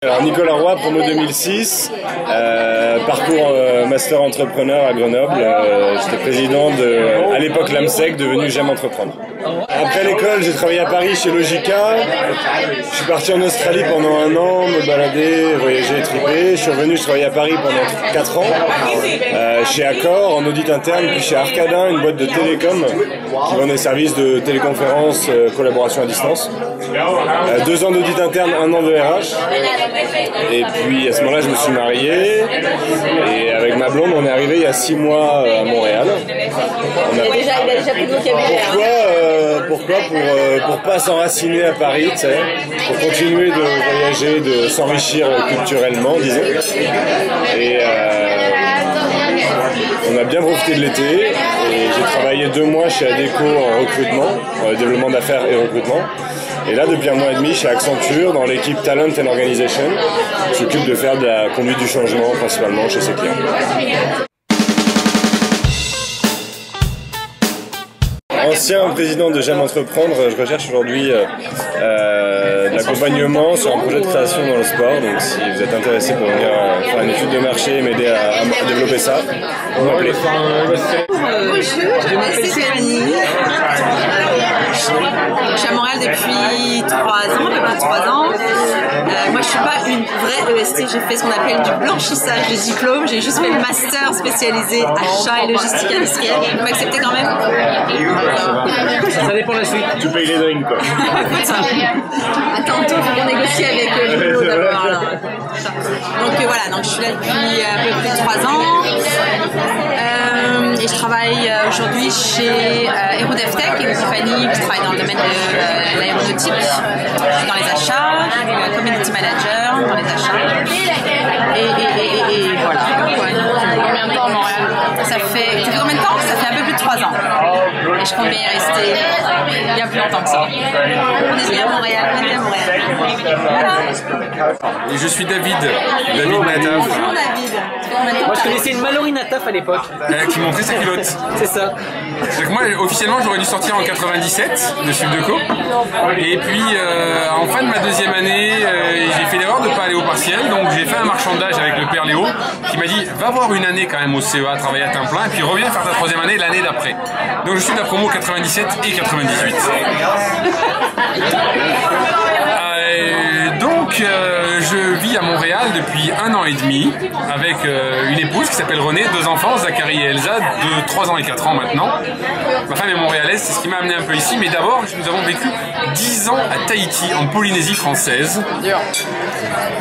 Alors Nicolas Roy, promo 2006, parcours master entrepreneur à Grenoble. J'étais président de, à l'époque l'AMSEC, devenu J'aime entreprendre. Après l'école, j'ai travaillé à Paris chez Logica. Je suis parti en Australie pendant 1 an, me balader, voyager, triper. Je suis revenu, je travaillais à Paris pendant 4 ans, chez Accor en audit interne, puis chez Arcadin, une boîte de télécom qui vend des services de téléconférence, collaboration à distance. 2 ans d'audit interne, 1 an de RH. Et puis à ce moment-là, je me suis marié. Et avec ma blonde, on est arrivé il y a 6 mois à Montréal. Il a déjà plus de vocabulaire. Pourquoi pour pas s'enraciner à Paris, tu sais, pour continuer de voyager, de s'enrichir culturellement, disons. Et on a bien profité de l'été. Et j'ai travaillé 2 mois chez Adecco en recrutement, développement d'affaires et recrutement. Et là, depuis 1 mois et demi, chez Accenture, dans l'équipe Talent and Organization, je m'occupe de faire de la conduite du changement, principalement chez ses clients. Ancien président de J'aime entreprendre, je recherche aujourd'hui de l'accompagnement sur un projet de création dans le sport. Donc si vous êtes intéressé pour venir faire une étude de marché et m'aider à développer ça, vous m'appelez. Bonjour, je m'appelle Stéphanie. Je suis à Montréal depuis 3 ans, à peu près 3 ans. Moi, je suis pas une vraie EST, j'ai fait ce qu'on appelle du blanchissage de diplôme. J'ai juste fait le master spécialisé achat et logistique industrielle. Vous m'acceptez quand même? Ça dépend de la suite. Tu payes les drinks, quoi. À tantôt, il faut qu'on négocie avec le boulot d'abord. Donc voilà, donc je suis là depuis à peu près 3 ans. Et je travaille aujourd'hui chez Aerodevtech, une compagnie qui travaille dans le domaine de l'aéronautique. Je suis dans les achats, je suis community manager dans les achats. Et voilà. Combien de temps à Montréal? Ça fait combien de temps? Ça fait un peu plus de 3 ans. Et je compte bien y rester bien plus longtemps que ça. On est bien à Montréal, on est bien à Montréal. Voilà. Et je suis David Nataf. Bonjour David. Moi je connaissais une Mallory Nataf à l'époque. Qui montrait sa culotte. C'est ça. Donc moi officiellement j'aurais dû sortir en 97 de Subdeco. Et puis en fin de ma 2e année j'ai fait l'erreur de ne pas aller au partiel. Donc j'ai fait un marchandage avec le père Léo qui m'a dit va voir une année quand même au CEA, travailler à temps plein et puis reviens faire ta 3e année l'année d'après. Donc je suis de la promo 97 et 98. Je vis à Montréal depuis 1 an et demi avec une épouse qui s'appelle Renée, 2 enfants, Zachary et Elsa, de 3 ans et 4 ans maintenant. Ma femme est montréalaise, c'est ce qui m'a amené un peu ici, mais d'abord nous avons vécu 10 ans à Tahiti, en Polynésie française.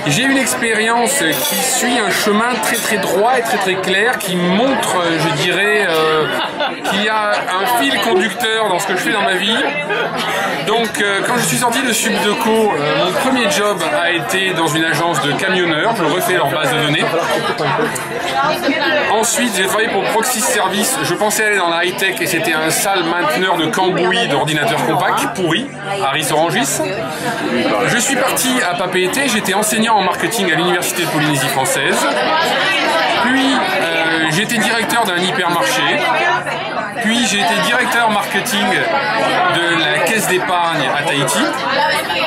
J'ai une expérience qui suit un chemin très très droit et très très clair qui montre, je dirais, qu'il y a un fil conducteur dans ce que je fais dans ma vie. Donc quand je suis sorti de Subdeco, mon premier job a été dans une agence de camionneurs, je refais leur base de données. Ensuite j'ai travaillé pour Proxys Service, je pensais aller dans la high-tech et c'était un sale mainteneur de cambouis d'ordinateurs compacts pourris, Harris Orangis. Je suis parti à Papeete, j'étais enseignant en marketing à l'université de Polynésie française. Puis j'étais directeur d'un hypermarché. Puis j'ai été directeur marketing de la caisse d'épargne à Tahiti.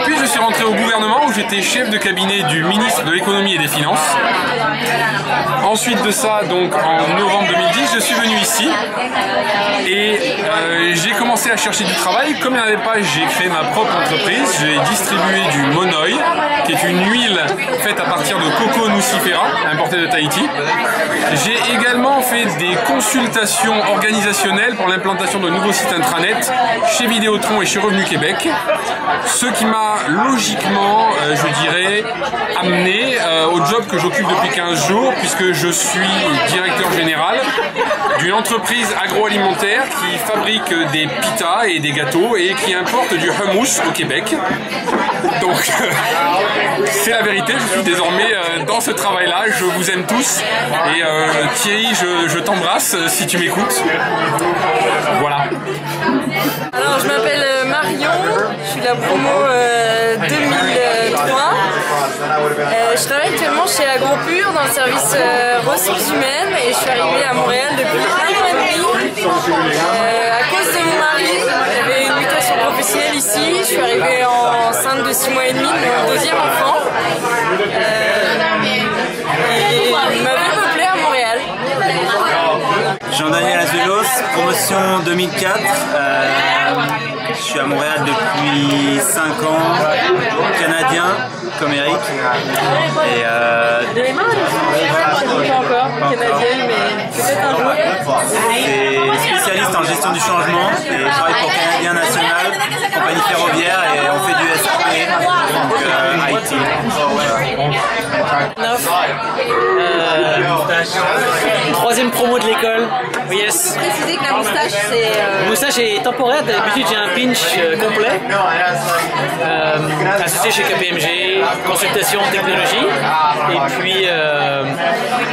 Puis je suis rentré au gouvernement où j'étais chef de cabinet du ministre de l'économie et des finances. Ensuite de ça, donc en novembre 2010, je suis venu ici et j'ai commencé à chercher du travail. Comme il n'y en avait pas, j'ai créé ma propre entreprise. J'ai distribué du Monoi, qui est une huile faite à partir de coco nucifera, importé de Tahiti. J'ai également fait des consultations organisationnelles pour l'implantation de nouveaux sites intranet chez Vidéotron et chez Revenu Québec. Ce qui m'a logiquement, je dirais, amené au job que j'occupe depuis 15 jours, puisque je suis directeur général d'une entreprise agroalimentaire qui fabrique des pitas et des gâteaux et qui importe du hummus au Québec. Donc, c'est la vérité, je suis désormais dans ce travail-là, je vous aime tous. Et Thierry, je t'embrasse si tu m'écoutes. Voilà. Alors, je m'appelle Marion, je suis la promo 2003. Je travaille actuellement chez Agropur dans le service ressources humaines et je suis arrivée à Montréal depuis 1 an et demi. À cause de mon mari, j'avais une mutation professionnelle. professionnelle ici. Je suis arrivée enceinte de 6 mois et demi, de mon deuxième enfant. Et ma vie me plaît à Montréal. Jean-Daniel Azuelos, promotion 2004. Je suis à Montréal depuis 5 ans, canadien comme Eric. Et Pas encore canadienne, mais peut-être un jour. c'est spécialiste en gestion du changement et je travaille pour Canadien National, compagnie ferroviaire, et on fait du SAP, donc IT. Troisième promo de l'école. Yes. Préciser que la moustache, c'est. Le moustache est temporaire. D'habitude, j'ai un pinch complet. Associé chez KPMG, consultation technologie. Et puis,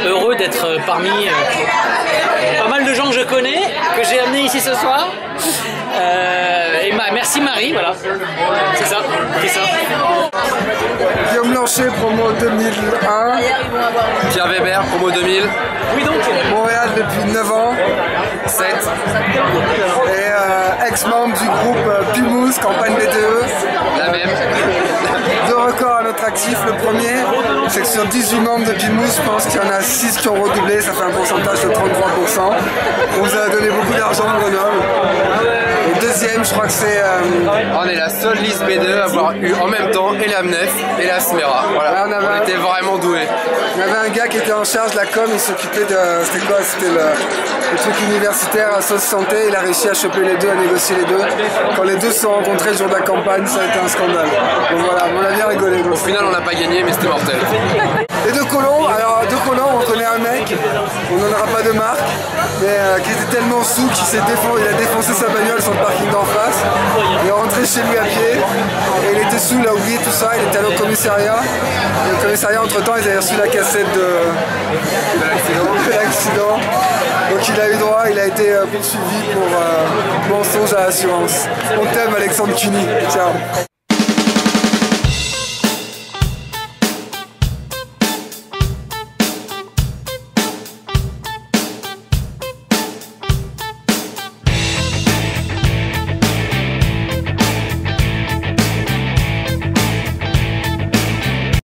heureux d'être parmi pas mal de gens que je connais, que j'ai amenés ici ce soir. Et merci Marie, voilà. C'est ça. Guillaume Blanchet, promo 2001. Pierre Weber, promo 2000. Oui donc. Montréal depuis 9 ans. 7. Et ex-membre du groupe Pimous, campagne BTE. La même. 2 records à notre actif. Le premier, c'est que sur 18 membres de Pimous, je pense qu'il y en a 6 qui ont redoublé. Ça fait un pourcentage de 33%. On vous a donné beaucoup d'argent à Grenoble. Et deuxième, je crois que c'est... On est la seule liste B2 à avoir eu en même temps et la MNEF et la SMERA. Voilà. On était vraiment doués. Il y avait un gars qui était en charge de la com, il s'occupait de... C'était quoi? C'était le truc universitaire à Sauce Santé. Il a réussi à choper les deux, à négocier les deux. Quand les deux se sont rencontrés le jour de la campagne, ça a été un scandale. Donc voilà, on a bien rigolé. Au final, on n'a pas gagné, mais c'était mortel. Et De Colomb, alors De Colomb, on connaît un mec, on n'en aura pas de marque, mais qui était tellement sous qu'il il a défoncé sa bagnole sur le parking d'en face. Il est rentré chez lui à pied, et il était sous, il a oublié tout ça, il était allé au commissariat. Et au commissariat, entre-temps, ils avaient reçu la cassette de l'accident. Donc il a eu droit, il a été poursuivi pour mensonge à l'assurance. On t'aime Alexandre Cuny, ciao.